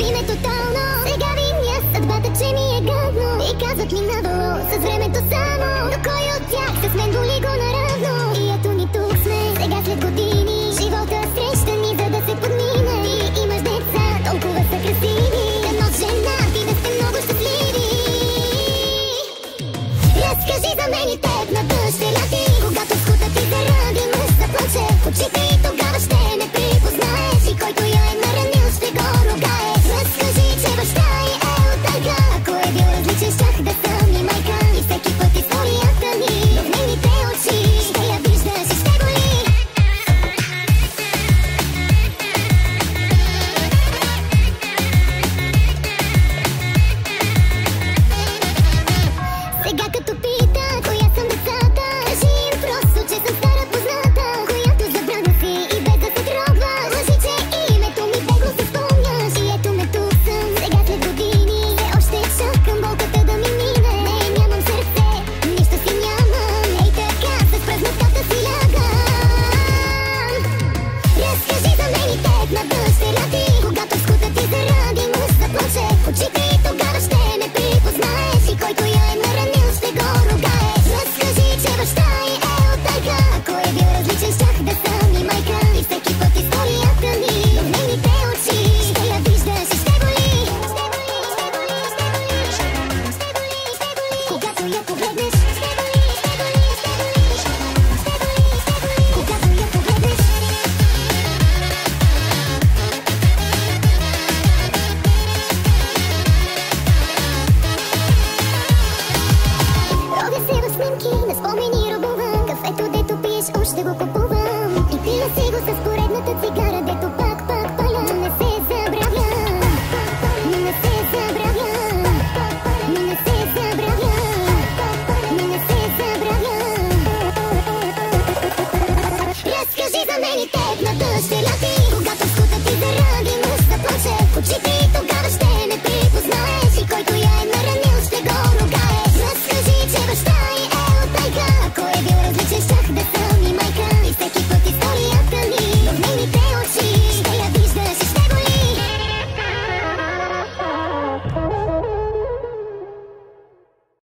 Заби ме тотално, сега виня съдбата, че ми е гадно. И казват минавало с времето само, но кой от тях с мен боли го наравно. И ето ни тук сме, сега след години, живота среща ни, за да се подмина. И имаш деца, толкова са красиви, едно с жена ти да сте много щастливи. Разкажи за мен и теб на дъщеря ти, когато скута ти заради мъж заплаче в очите и тогава ще ме припознаеш. И който я е наранил ще го ругае. Разкажи, че баща й е от тайга, ако е бил различен щях да съм и майка. И всеки път историята ни в нейните очи ще я виждаш и ще боли. Сега като пита коя съм децата, кажи им просто, че съм стара позната, която забравя си и без да се трогва. Лъжи, че името ми бегло се спомняш. И ето ме тук съм, сега след години, все още чакам болката да ми мине. Не, нямам сърце, нищо си нямам, ей така с празнотата си лягам. Разкажи за мен и теб на дъщеря ти, когато скута ти заради мъж заплаче в очите и тогава ще ме припознаеш. И който я е наранил ще го ругае. Разкажи, че баща й е от тайга, ако е бил различен щях да съм и майка. И всеки път историята ни в нейните очи ще я виждаш и ще боли. Когато я погледнеш, когато я погледнеш. Родя се в снимки, на спомени рубувам, кафето дето пиеш, уж да го купувам. И пия си го с